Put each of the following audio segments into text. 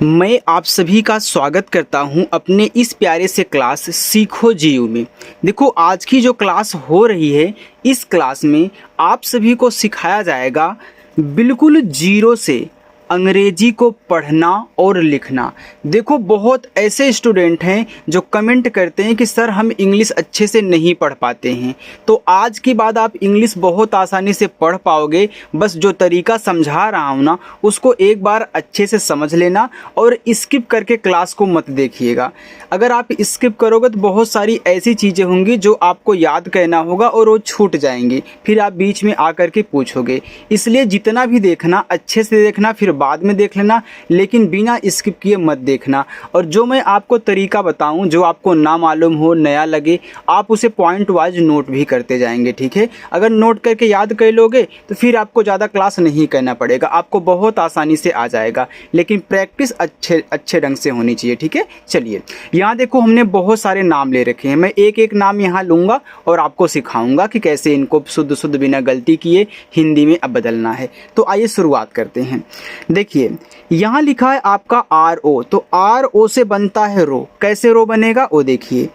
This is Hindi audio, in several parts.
मैं आप सभी का स्वागत करता हूं अपने इस प्यारे से क्लास सीखो जीयू में। देखो, आज की जो क्लास हो रही है, इस क्लास में आप सभी को सिखाया जाएगा बिल्कुल जीरो से अंग्रेजी को पढ़ना और लिखना। देखो, बहुत ऐसे स्टूडेंट हैं जो कमेंट करते हैं कि सर हम इंग्लिश अच्छे से नहीं पढ़ पाते हैं। तो आज के बाद आप इंग्लिश बहुत आसानी से पढ़ पाओगे। बस जो तरीका समझा रहा हूँ ना, उसको एक बार अच्छे से समझ लेना और स्किप करके क्लास को मत देखिएगा। अगर आप स्किप करोगे तो बहुत सारी ऐसी चीज़ें होंगी जो आपको याद करना होगा और वो छूट जाएंगी, फिर आप बीच में आकर के पूछोगे। इसलिए जितना भी देखना अच्छे से देखना, फिर बाद में देख लेना, लेकिन बिना स्किप किए मत देखना। और जो मैं आपको तरीका बताऊं, जो आपको ना मालूम हो, नया लगे, आप उसे पॉइंट वाइज नोट भी करते जाएंगे। ठीक है, अगर नोट करके याद कर लोगे तो फिर आपको ज़्यादा क्लास नहीं करना पड़ेगा, आपको बहुत आसानी से आ जाएगा। लेकिन प्रैक्टिस अच्छे ढंग से होनी चाहिए। ठीक है, चलिए यहाँ देखो, हमने बहुत सारे नाम ले रखे हैं। मैं एक एक नाम यहाँ लूँगा और आपको सिखाऊंगा कि कैसे इनको शुद्ध बिना गलती किए हिंदी में अब बदलना है। तो आइए शुरुआत करते हैं। देखिए, यहाँ लिखा है आपका RO, तो RO से बनता है रो। कैसे रो बनेगा वो देखिए,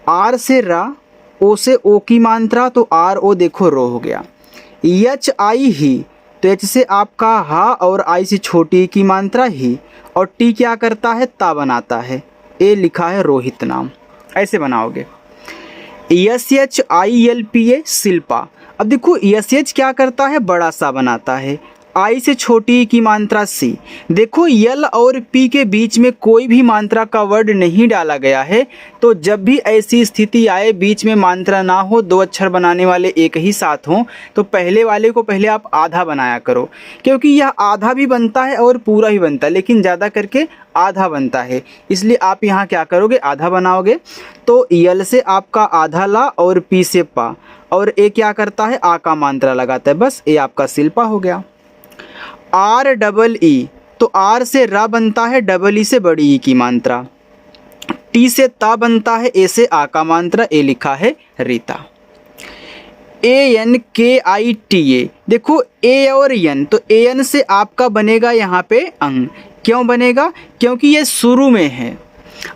R से रा, O से ओ की मात्रा, तो RO देखो रो हो गया। HI ही, तो H से आपका हा और I से छोटी की मात्रा ही, और T क्या करता है, ता बनाता है। ए लिखा है रोहित नाम, ऐसे बनाओगे। SHILPA शिल्पा। अब देखो, SH क्या करता है, बड़ा सा बनाता है। आई से छोटी की मात्रा सी। देखो, यल और पी के बीच में कोई भी मात्रा का वर्ड नहीं डाला गया है। तो जब भी ऐसी स्थिति आए, बीच में मात्रा ना हो, दो अक्षर बनाने वाले एक ही साथ हों, तो पहले वाले को पहले आप आधा बनाया करो, क्योंकि यह आधा भी बनता है और पूरा भी बनता है, लेकिन ज़्यादा करके आधा बनता है। इसलिए आप यहाँ क्या करोगे, आधा बनाओगे। तो यल से आपका आधा ला और पी से पा, और ए क्या करता है, आ का मात्रा लगाता है। बस ए आपका शिल्पा हो गया। REE, तो आर से रा बनता है, डबल ई से बड़ी ई की मात्रा। टी से ता बनता है, ए से आ का मात्रा, ए लिखा है रीता। ANKITA, देखो ए और एन, तो एन से आपका बनेगा यहाँ पे अंग। क्यों बनेगा, क्योंकि ये शुरू में है।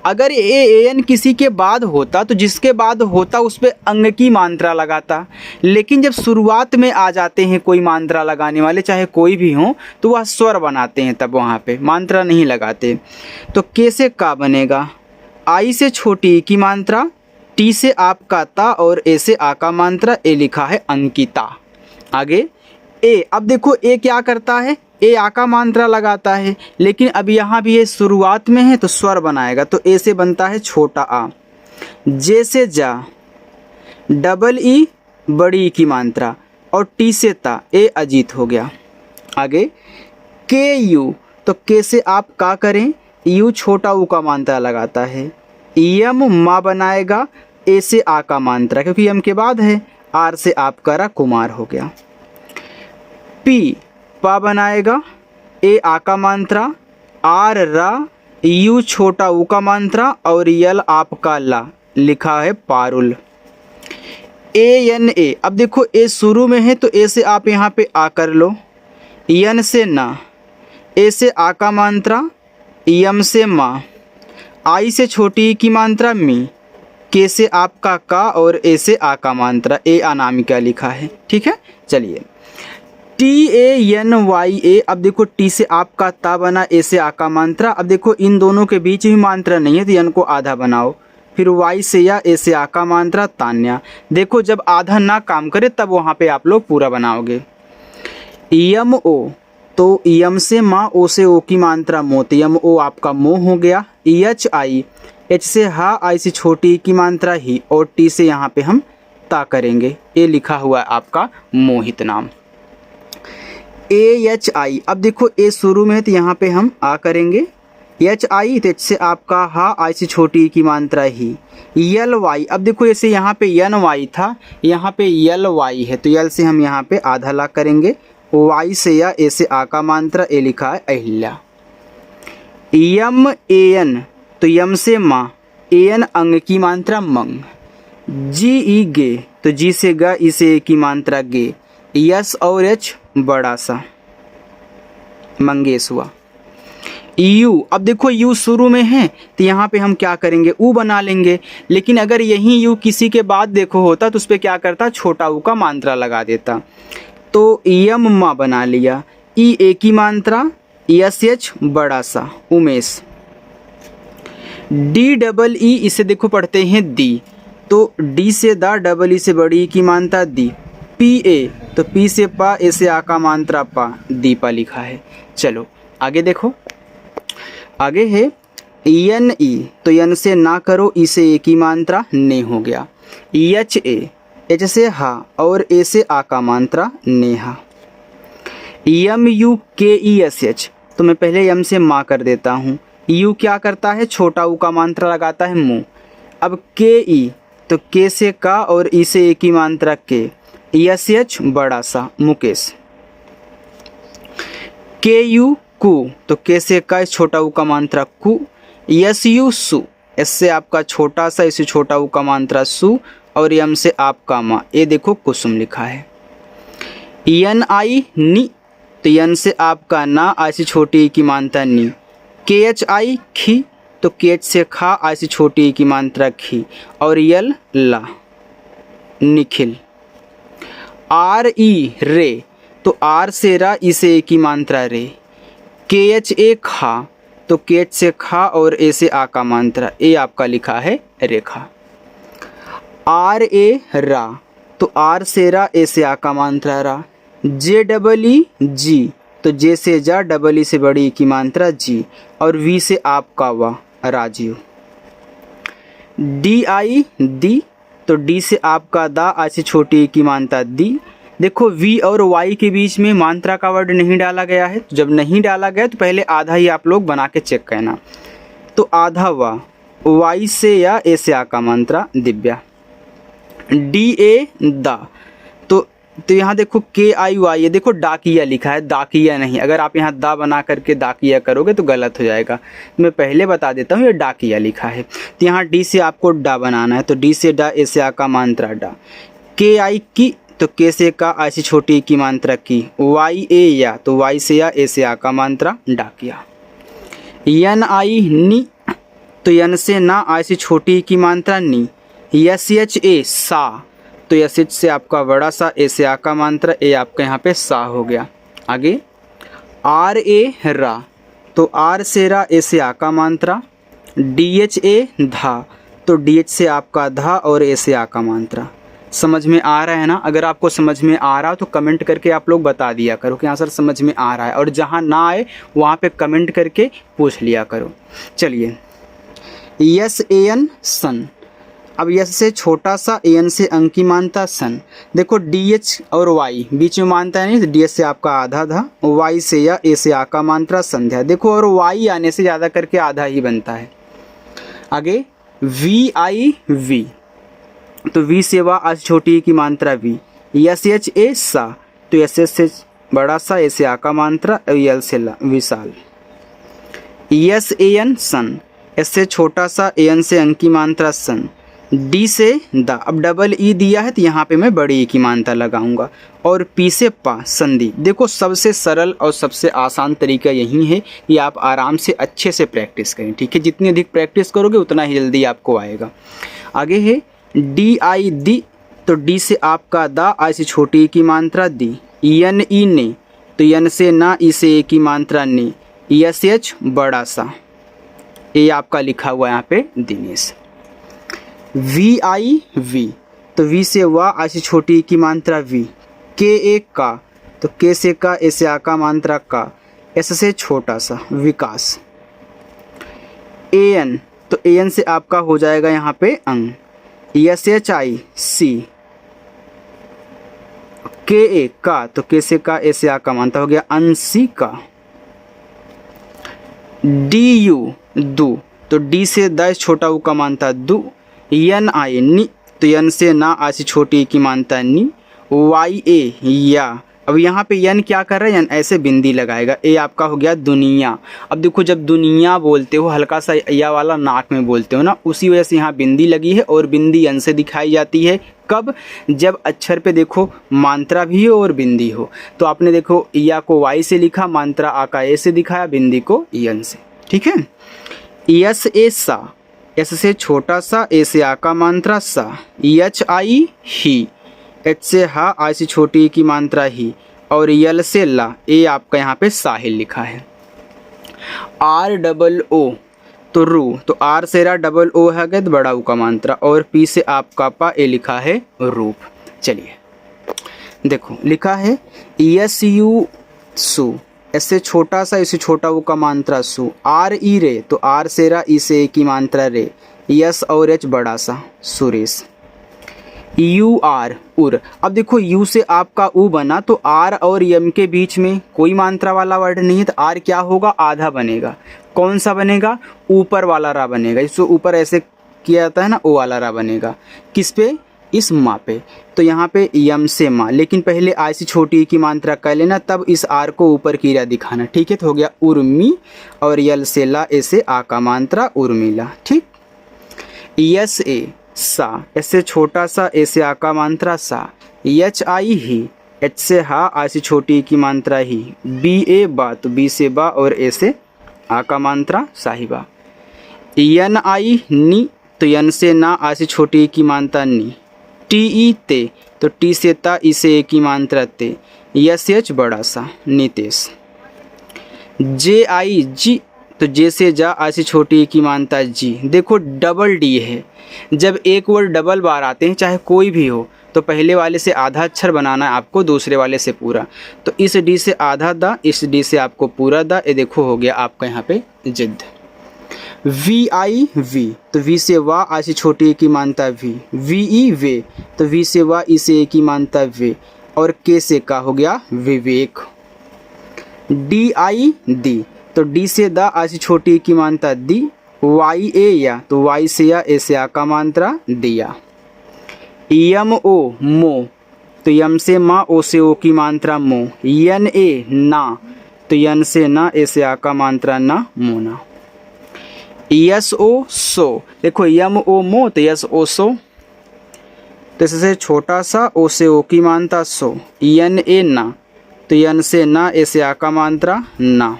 अगर AN किसी के बाद होता तो जिसके बाद होता उस पर अंग की मात्रा लगाता, लेकिन जब शुरुआत में आ जाते हैं कोई मात्रा लगाने वाले, चाहे कोई भी हो, तो वह स्वर बनाते हैं, तब वहाँ पे मात्रा नहीं लगाते। तो के से का बनेगा, आई से छोटी की मात्रा, टी से आपका ता, और ए से आ का मात्रा, ए लिखा है अंकिता। आगे ए, अब देखो ए क्या करता है, ए आ का मात्रा लगाता है, लेकिन अब यहाँ भी ये शुरुआत में है तो स्वर बनाएगा, तो ए से बनता है छोटा आ। जे से जा, डबल ई बड़ी ई की मात्रा, और टी से ता, ए अजीत हो गया। आगे के यू, तो के से आप का करें, यू छोटा ऊ का मात्रा लगाता है। यम माँ बनाएगा, ए से आ का मात्रा, क्योंकि यम के बाद है। आर से आप करा, कुमार हो गया। पी पा बनाएगा, ए आ का मात्रा, आर रा, यू छोटा ऊ का मात्रा, और यल आपका ला, लिखा है पारुल। ANA, अब देखो ए शुरू में है तो ए से आप यहाँ पे आ कर लो। यन से ना, ए से आ का मात्रा, यम से माँ, आई से छोटी की मात्रा मी, के से आपका का, और ए से आ का मात्रा, ए अनामिका लिखा है। ठीक है, चलिए। TANYA, अब देखो टी से आपका ता बना, ए से आ का मात्रा। अब देखो इन दोनों के बीच भी मात्रा नहीं है, तो यन को आधा बनाओ। फिर वाई से या, ए से आ का मात्रा, तान्या। देखो, जब आधा ना काम करे तब वहाँ पे आप लोग पूरा बनाओगे। यम ओ, तो यम से माँ, ओ से ओ की मात्रा मो, तो यम ओ आपका मो हो गया। HI, एच से हा, आई से छोटी की मात्रा ही, और टी से यहाँ पे हम ता करेंगे। ए लिखा हुआ है आपका मोहित नाम। AHI, अब देखो ए शुरू में है तो यहाँ पे हम आ करेंगे। HI, तो एच से आपका हा, आई से छोटी की मात्रा ही। LY, अब देखो ऐसे यहाँ पे NY था, यहाँ पे LY है, तो यल से हम यहाँ पे आधा ला करेंगे। Y से या, ए से आ का मात्रा, ए लिखा है अहिल्या। MAN, तो यम से माँ, AN अंग की मात्रा मंग। GE गे, तो जी से गा, ई से ए की मात्रा गे। यस और एच बड़ा सा, मंगेश हुआ। यू, अब देखो यू शुरू में है तो यहाँ पे हम क्या करेंगे, ऊ बना लेंगे। लेकिन अगर यही यू किसी के बाद देखो होता तो उस पर क्या करता, छोटा ऊ का मात्रा लगा देता। तो यम मा बना लिया, ई ए की मात्रा, यस एच बड़ा सा उमेश। डी डबल ई, इसे देखो पढ़ते हैं दी, तो डी से दा, डबल ई से बड़ी की मात्रा दी। पी ए, तो पी से पा, ए से आ का मात्रा पा, दीपा लिखा है। चलो आगे देखो, आगे है एन ई, तो एन से ना करो, ई से ए की मात्रा ने हो गया। एच ए, एच से हा और ए से आ का मात्रा नेहा। एम यू के ई एस एच, तो मैं पहले एम से माँ कर देता हूँ। यू क्या करता है, छोटा ऊ का मात्रा लगाता है मुँह। अब के ई, तो के से का और ई से ए की मात्रा के, एस एच बड़ा सा मुकेश। के यू कु, तो के से का, छोटा ऊ का मात्रा कु। यस यू सु, एस से आपका छोटा सा, इसे छोटा ऊ का मात्रा सु और यम से आपका माँ, ये देखो कुसुम लिखा है। एन आई नी, तो एन से आपका ना, ऐसी छोटी की मात्रा नी। के एच आई खी, तो के एच से खा, ऐसी छोटी की मात्रा खी और यल ला निखिल। आर ई रे, तो आर से रा, ई से ए की मात्रा रे। के एच ए खा, तो के एच से खा और ए से आ का मात्रा, ए आपका लिखा है रेखा। आर ए रा, तो आर से रा, ए से आ का मात्रा रा। जे डबल ई जी, तो जे से जा, डबल ई से बड़ी की मात्रा जी और वी से आपका वा, राजीव। डी आई दी, तो डी से आपका दा, ऐसी छोटी की मात्रा दी। देखो वी और वाई के बीच में मात्रा का वर्ड नहीं डाला गया है, तो जब नहीं डाला गया तो पहले आधा ही आप लोग बना के चेक करना। तो आधा वा, वाई से या ए से आ का मात्रा दिव्या। डी ए दा, तो यहाँ देखो के आई वाई, ये देखो डाकिया लिखा है, दाकिया नहीं। अगर आप यहाँ दा बना करके दाकिया करोगे तो गलत हो जाएगा। मैं पहले बता देता हूँ, ये डाकिया लिखा है। तो यहाँ डी से आपको डा बनाना है, तो डी से डा, ए से आ का मात्रा डा। के आई की, तो के से का, ऐसी छोटी की मात्रा की। वाई ए या, तो वाई से या, ए से आ का मात्रा डाकिया। एन आई नी, तो एन से ना, ऐसी छोटी की मात्रा नी। एस एच ए सा, तो एस एच से आपका बड़ा सा, ए से आ का मात्रा, ए आपका यहाँ पे सा हो गया। आगे आर ए रा, तो आर से रा, ए से आ का मात्रा। डी एच ए धा, तो डी एच से आपका धा और ए से आ का मात्रा। समझ में आ रहा है ना? अगर आपको समझ में आ रहा हो तो कमेंट करके आप लोग बता दिया करो कि हाँ सर समझ में आ रहा है, और जहाँ ना आए वहाँ पे कमेंट करके पूछ लिया करो। चलिए, यस ए एन सन, अब यस से छोटा सा, ए एन से अंक की मानता सन। देखो डी एच और वाई बीच में मानता है नहीं, तो डी एच से आपका आधा था, वाई से या ए से आ का मात्रा संध्या। देखो और वाई आने से ज़्यादा करके आधा ही बनता है। आगे वी आई वी, तो वी से वा, आज छोटी की मात्रा वी। एस एच ए सा, तो एस एच से बड़ा सा, ए से आ का मात्रा, एल से ला विशाल। S A N sun, S से छोटा सा, ए एन से अंक की मात्रा सन। डी से दा, अब डबल ई दिया है तो यहाँ पे मैं बड़ी ई की मात्रा लगाऊंगा। और पी से पा संधि। देखो सबसे सरल और सबसे आसान तरीका यही है कि आप आराम से अच्छे से प्रैक्टिस करें, ठीक है। जितनी अधिक प्रैक्टिस करोगे उतना ही जल्दी आपको आएगा। आगे है डी आई दी, तो डी से आपका दा, आई से छोटी की मात्रा दी। एन ई ने, तो एन से ना, ई से ए की मात्रा ने। एस एच बड़ा सा, ए आपका लिखा हुआ यहाँ पे दिनेश। वी आई वी, तो वी से वा, आई से छोटी की मात्रा वी। के ए का, तो के से का, ए से आ का मात्रा का। एस से छोटा सा विकास। ए एन, तो ए एन से आपका हो जाएगा यहाँ पे अंग। एस एच आई सी, के ए का, तो के से का, ए से आ का मात्रा हो गया अंशी का। डी यू दू, तो डी से द छोटा ऊ का मात्रा दू। एन आई नी, तो एन से ना, आई से छोटी की मात्रा नी। वाई ए या, अब यहाँ पे यन क्या कर रहा है, यन ऐसे बिंदी लगाएगा। ए आपका हो गया दुनिया। अब देखो जब दुनिया बोलते हो हल्का सा या वाला नाक में बोलते हो ना, उसी वजह से यहाँ बिंदी लगी है और बिंदी यन से दिखाई जाती है। कब? जब अक्षर पे देखो मात्रा भी हो और बिंदी हो। तो आपने देखो या को वाई से लिखा, मात्रा आ का ए से दिखाया, बिंदी को यन से। ठीक है। यस ए सा, एस से छोटा सा, ए से आ का मात्रा सा। यच आई ही, एच से हा, आई से छोटी की मात्रा ही, और यल से ला, ए आपका यहाँ पे साहिल लिखा है। आर डबल ओ तो रू, तो आर से रा, डबल ओ है गया तो बड़ा ऊ का मात्रा, और पी से आपका पा, ए लिखा है रूप। चलिए देखो लिखा है यस यू सु, ऐसे छोटा सा, इसे छोटा ऊ का मात्रा सु। आर ई रे, तो आर से रा, ई से ए की मात्रा रे। यस और एच बड़ा सा, सुरेश। यू आर उर, अब देखो यू से आपका ऊ बना, तो आर और यम के बीच में कोई मात्रा वाला वर्ड नहीं है, तो आर क्या होगा, आधा बनेगा। कौन सा बनेगा? ऊपर वाला रा बनेगा। इसको ऊपर ऐसे किया जाता है ना, ओ वाला रा बनेगा। किस पे? इस माँ पे। तो यहाँ पे यम से माँ, लेकिन पहले आई से छोटी की मात्रा कर लेना, तब इस आर को ऊपर की रा दिखाना। ठीक है। तो हो गया उर्मी, और यल से ला, ए से आ का मात्रा उर्मिला। ठीक। यस ए सा, ऐसे छोटा सा, ए से आ का मात्रा सा। यच आई ही, एच से हा, आई से छोटी की मात्रा ही। बी ए बा, तो बी से बा और ए से आ का मात्रा साहिबा। यन आई नी, तो यन से ना, आई से छोटी की मात्रा नी। टी ई ते, तो टी से ता, ई से ए की मात्रा ते। यस एच बड़ा सा, नितेश। जे आई जी, तो जे से जा, आई से छोटी की मात्रा जी। देखो डबल डी है, जब एक वर्ड डबल बार आते हैं चाहे कोई भी हो, तो पहले वाले से आधा अक्षर बनाना है आपको, दूसरे वाले से पूरा। तो इस डी से आधा दा, इस डी से आपको पूरा दा। ये देखो हो गया आपका यहाँ पे जिद। वी आई वी, तो वी से वाह, आई से छोटी की मात्रा वी। वी ई वे, तो वी से वाह, ई से ए की मात्रा वे, और के से का हो गया विवेक। डी आई दी, तो डी से दा, आई से छोटी की मात्रा दी। वाई ए या, तो वाई से या, ए से आ का मात्रा दिया। यम ओ मो, तो यम से माँ, ओ से ओ की मात्रा मो। यन ए ना, तो यन से ना, ए से आ का मात्रा ना, मोना। यस ओ सो, देखो यम ओ मो, तो यस ओ सो, तो इससे छोटा सा, ओ से ओ की मात्रा सो। यन ए ना, तो यन से ना, ए से आ का मात्रा ना।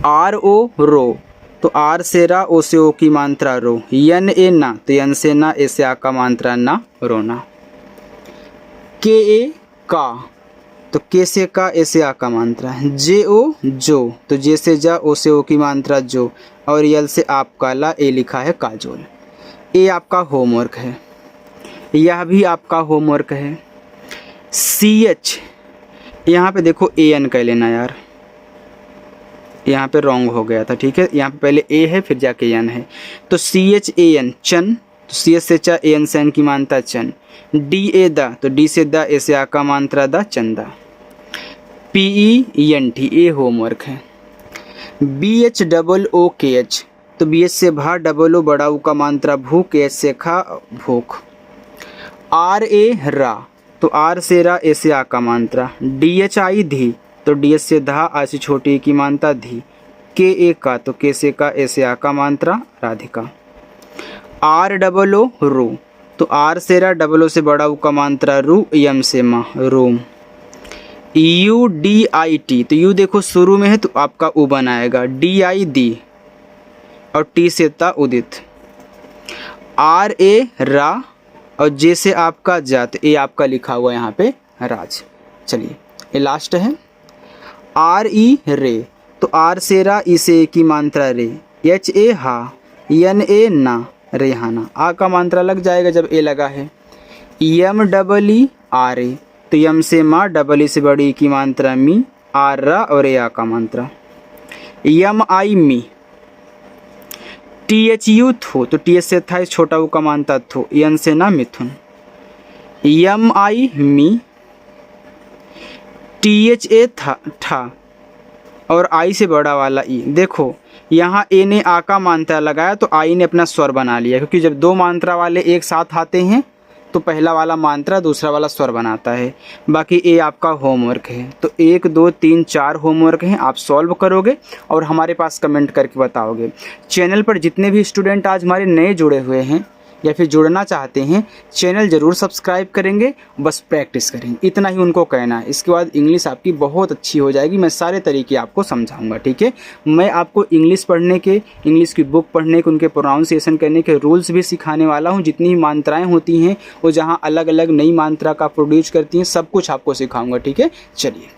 आर ओ रो, तो आर से रा, ओ से ओ की मात्रा रो। यन ए ना, तो यन से ना, ए से आ का मात्रा ना, रोना। के ए का, तो के से का, ए से आ का मात्रा। जे ओ जो, तो जे से जा, ओ से ओ की मात्रा जो, और यल से आपका ला, ए लिखा है काजोल। ए आपका होमवर्क है, यह भी आपका होमवर्क है। सी एच, यहाँ पे देखो ए एन कह लेना यार, यहाँ पे रॉन्ग हो गया था। ठीक है। यहाँ पे पहले ए है फिर जाके एन है। तो सी एच ए एन चन, तो सी एच से चा, ए एन से एन की मात्रा चन। डी ए दा, तो डी से दा, ए से आ का मात्रा दा, चंदा। P E N T, A homework है। B H double O K H, तो बी एच से भा, डबल ओ बड़ा ऊ का मात्रा भू, के एच से खा, भूख। आर ए रा, तो आर से रा, ए से आ का मात्रा। डी एच आई धी, तो डी एच से धा, आ से छोटी की मात्रा धी। के ए का, तो के से का, ए से आ का मात्रा राधिका। आर डबल ओ रू, तो आर से रा, डबल ओ से बड़ा ऊ का मात्रा रू। यम से माँ, room. U D I T, तो यू देखो शुरू में है तो आपका ऊ बनाएगा। डी आई दी, और टी से ता, उदित। आर ए रा, और जे से आपका जात, ए आपका लिखा हुआ यहाँ पे राज। चलिए ये लास्ट है। आर ई रे, तो आर से रा, ई से ए की मात्रा रे। एच ए हा, यन ए ना, रेहाना। आ का मात्रा लग जाएगा जब ए लगा है। यम डबल ई आर ए, तो यम से माँ, डबल ई से बड़ी की मात्रा मी। आर रा, और ए आ का मात्रा। यम आई मी। टी एच यू थो, तो टी एच से था, इस छोटा ऊ का मात्रा थो। यन से ना, मिथुन। यम आई मी। टी एच ए था, ठा, और आई से बड़ा वाला ई। देखो यहाँ ए ने आ का मात्रा लगाया, तो आई ने अपना स्वर बना लिया, क्योंकि जब दो मात्रा वाले एक साथ आते हैं तो पहला वाला मात्रा दूसरा वाला स्वर बनाता है। बाकी ये आपका होमवर्क है। तो 1 2 3 4 होमवर्क हैं, आप सॉल्व करोगे और हमारे पास कमेंट करके बताओगे। चैनल पर जितने भी स्टूडेंट आज हमारे नए जुड़े हुए हैं या फिर जुड़ना चाहते हैं, चैनल ज़रूर सब्सक्राइब करेंगे, बस प्रैक्टिस करेंगे, इतना ही उनको कहना है। इसके बाद इंग्लिश आपकी बहुत अच्छी हो जाएगी। मैं सारे तरीके आपको समझाऊंगा, ठीक है। मैं आपको इंग्लिश पढ़ने के, इंग्लिश की बुक पढ़ने के, उनके प्रोनाउंसिएशन करने के रूल्स भी सिखाने वाला हूँ। जितनी भी मात्राएँ होती हैं वो जहाँ अलग अलग नई मात्रा का प्रोड्यूस करती हैं, सब कुछ आपको सिखाऊँगा, ठीक है। चलिए।